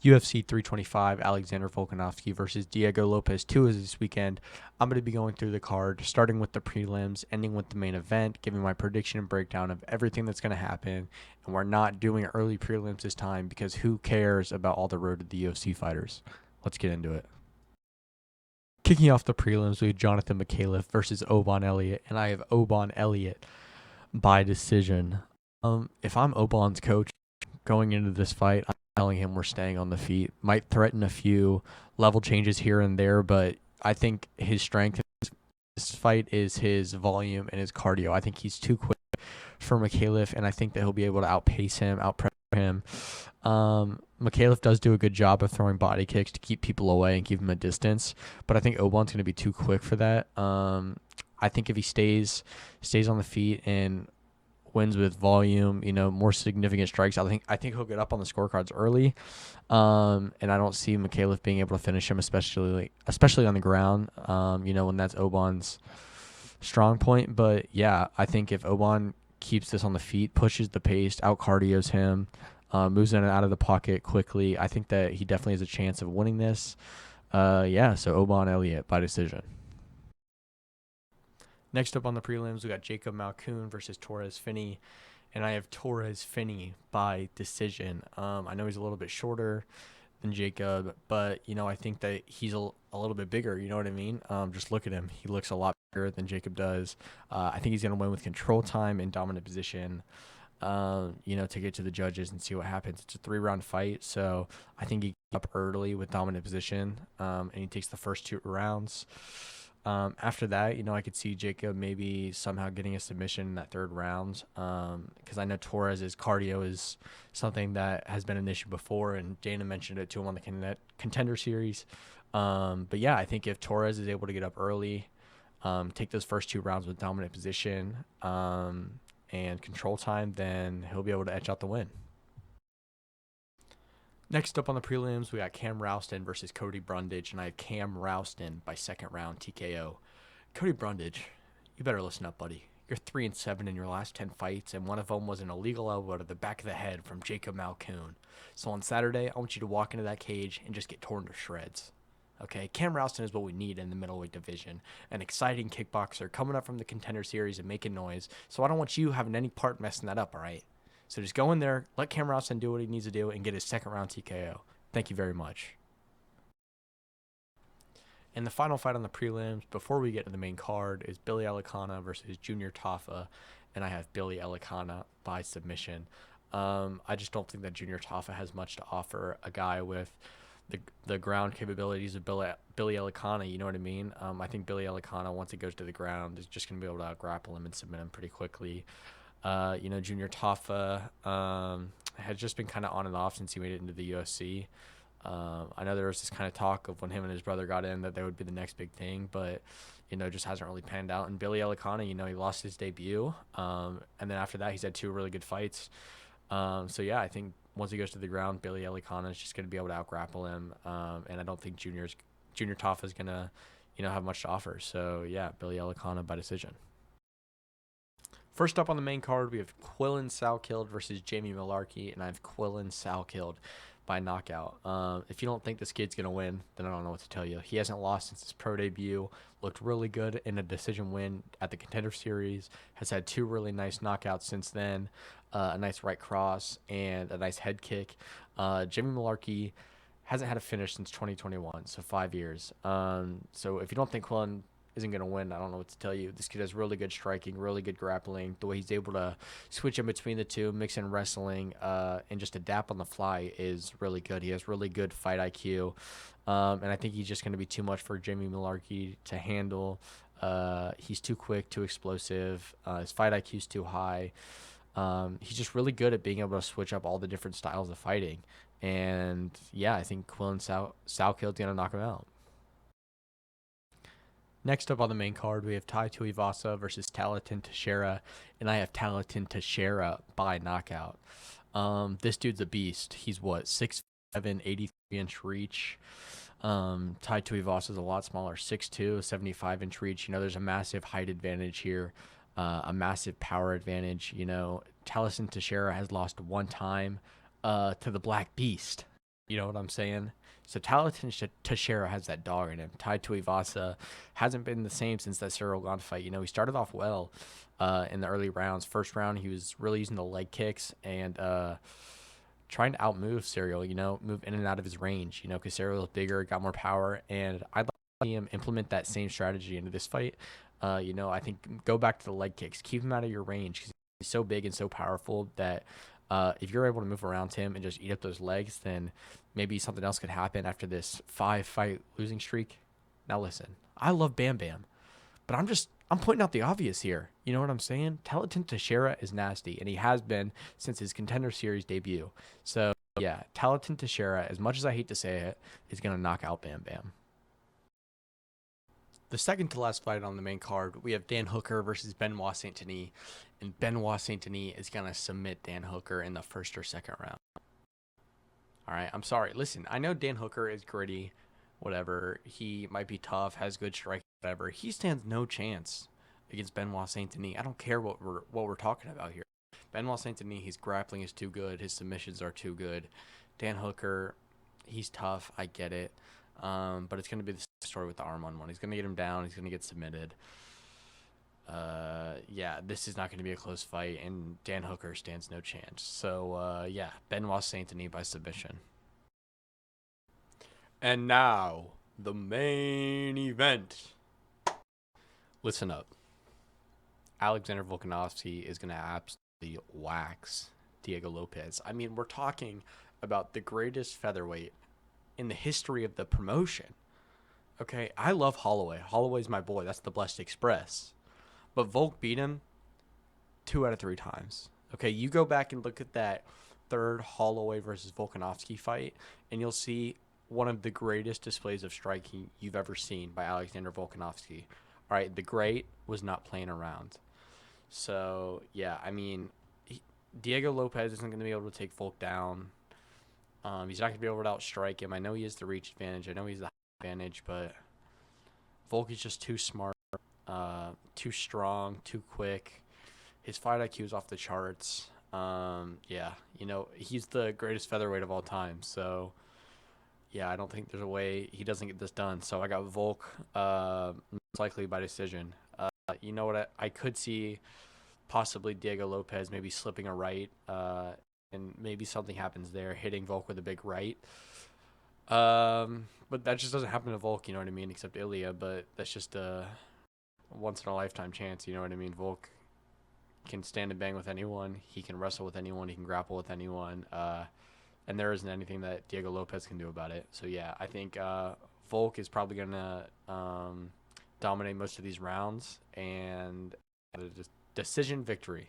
UFC 325, Alexander Volkanovski versus Diego Lopes 2 is this weekend. I'm going to be going through the card, starting with the prelims, ending with the main event, giving my prediction and breakdown of everything that's going to happen. And we're not doing early prelims this time because who cares about all the road to the UFC fighters? Let's get into it. Kicking off the prelims, we have Jonathan Mikhailov versus Oban Elliott, and I have Oban Elliott by decision. If I'm Oban's coach going into this fight, I'm telling him we're staying on the feet. Might threaten a few level changes here and there, but I think his strength in this fight is his volume and his cardio. I think he's too quick for Mikhailov, and I think that he'll be able to outpace him, outpressure him. Mikhailov does do a good job of throwing body kicks to keep people away and keep him a distance, but I think Oban's going to be too quick for that. I think if he stays on the feet and wins with volume, more significant strikes, I think he'll get up on the scorecards early. And I don't see Mikhailov being able to finish him, especially on the ground. When that's Oban's strong point. But yeah, I think if Oban keeps this on the feet, pushes the pace, out cardios him, moves in and out of the pocket quickly, I think that he definitely has a chance of winning this. So Oban Elliott by decision. Next up on the prelims, we got Jacob Malkoun versus Torres Finney, and I have Torres Finney by decision. I know he's a little bit shorter than Jacob, but I think that he's a little bit bigger. You know what I mean? Just look at him; he looks a lot bigger than Jacob does. I think he's going to win with control time and dominant position. To get to the judges and see what happens. It's a 3-round fight, so I think he gets up early with dominant position, and he takes the first 2 rounds. After that, I could see Jacob maybe somehow getting a submission in that 3rd round, because I know Torres's cardio is something that has been an issue before, and Dana mentioned it to him on the Contender Series. But yeah, I think if Torres is able to get up early, take those first 2 rounds with dominant position and control time, then he'll be able to etch out the win. Next up on the prelims, we got Cam Rouston versus Cody Brundage, and I have Cam Rouston by 2nd round TKO. Cody Brundage, you better listen up, buddy. You're 3-7 in your last 10 fights, and one of them was an illegal elbow to the back of the head from Jacob Malkoun. So on Saturday, I want you to walk into that cage and just get torn to shreds. Okay, Cam Rouston is what we need in the middleweight division. An exciting kickboxer coming up from the Contender Series and making noise. So I don't want you having any part messing that up, all right? So just go in there, let Cam Rouston do what he needs to do, and get his 2nd round TKO. Thank you very much. And the final fight on the prelims, before we get to the main card, is Billy Elikana versus Junior Tafa, and I have Billy Elikana by submission. I just don't think that Junior Tafa has much to offer a guy with the ground capabilities of Billy Elikana, you know what I mean? I think Billy Elikana, once he goes to the ground, is just going to be able to grapple him and submit him pretty quickly. Junior Tafa has just been kind of on and off since he made it into the UFC. I know there was this kind of talk of when him and his brother got in that they would be the next big thing, but just hasn't really panned out. And Billy Elikana, he lost his debut, and then after that he's had 2 really good fights. I think once he goes to the ground, Billy Elikana is just going to be able to out-grapple him, and I don't think Junior Tafa is going to have much to offer. So yeah, Billy Elikana by decision. First up on the main card, we have Quillan Salkeld versus Jamie Malarkey, and I have Quillan Salkeld by knockout. If you don't think this kid's going to win, then I don't know what to tell you. He hasn't lost since his pro debut, looked really good in a decision win at the Contender Series, has had 2 really nice knockouts since then, a nice right cross and a nice head kick. Jamie Malarkey hasn't had a finish since 2021, so 5 years. So if you don't think Quillan isn't going to win, I don't know what to tell you. This kid has really good striking, really good grappling. The way he's able to switch in between the two, mix in wrestling, and just adapt on the fly is really good. He has really good fight IQ, and I think he's just going to be too much for Jamie Malarkey to handle. He's too quick, too explosive. His fight IQ is too high. He's just really good at being able to switch up all the different styles of fighting. And yeah, I think Quillan Salkeld's going to knock him out. Next up on the main card, we have Tai Tuivasa versus Talentin Teixeira, and I have Talentin Teixeira by knockout. This dude's a beast. He's 6'7", 83-inch reach. Tai Tuivasa is a lot smaller, 6'2", 75-inch reach. There's a massive height advantage here, a massive power advantage. Talentin Teixeira has lost 1 time to the Black Beast. You know what I'm saying? So Talenton Teixeira has that dog in him. Tai Tuivasa hasn't been the same since that Cyril Gane fight. You know, he started off well in the early rounds. First round, he was really using the leg kicks and trying to outmove Cyril, you know, move in and out of his range, you know, because Cyril is bigger, got more power. And I'd like to see him implement that same strategy into this fight. You know, I think go back to the leg kicks. Keep him out of your range because he's so big and so powerful that if you're able to move around him and just eat up those legs, then maybe something else could happen after this 5-fight losing streak. Now listen, I love Bam Bam, but I'm pointing out the obvious here. You know what I'm saying? Talenton Teixeira is nasty, and he has been since his Contender Series debut. So yeah, Talenton Teixeira, as much as I hate to say it, is gonna knock out Bam Bam. The second to last fight on the main card, we have Dan Hooker versus Benoit Saint Denis, and Benoit Saint Denis is gonna submit Dan Hooker in the first or second round. All right, I'm sorry. Listen, I know Dan Hooker is gritty, whatever. He might be tough, has good striking, whatever. He stands no chance against Benoit Saint Denis. I don't care what we're talking about here. Benoit Saint Denis, his grappling is too good. His submissions are too good. Dan Hooker, he's tough. I get it. But it's going to be the story with the arm on one. He's going to get him down. He's going to get submitted. Yeah, this is not going to be a close fight, and Dan Hooker stands no chance. So, yeah, Benoit Saint Denis by submission. And now, the main event. Listen up. Alexander Volkanovski is going to absolutely wax Diego Lopes. I mean, we're talking about the greatest featherweight in the history of the promotion. Okay, I love Holloway. Holloway's my boy. That's the Blessed Express. But Volk beat him 2 out of 3 times. Okay, you go back and look at that third Holloway versus Volkanovski fight, and you'll see one of the greatest displays of striking you've ever seen by Alexander Volkanovski. All right, the great was not playing around. So, yeah, I mean, Diego Lopes isn't going to be able to take Volk down. He's not going to be able to outstrike him. I know he has the reach advantage. I know he's the advantage, but Volk is just too smart, too strong, too quick. His fight IQ is off the charts. Yeah, you know, he's the greatest featherweight of all time. So, yeah, I don't think there's a way he doesn't get this done. So I got Volk, most likely by decision. You know what? I could see possibly Diego Lopes maybe slipping a right, and maybe something happens there, hitting Volk with a big right. But that just doesn't happen to Volk, you know what I mean? Except Ilya, but that's just a once in a lifetime chance, you know what I mean? Volk can stand and bang with anyone. He can wrestle with anyone. He can grapple with anyone. And there isn't anything that Diego Lopes can do about it. So yeah, I think Volk is probably gonna dominate most of these rounds and a decision victory.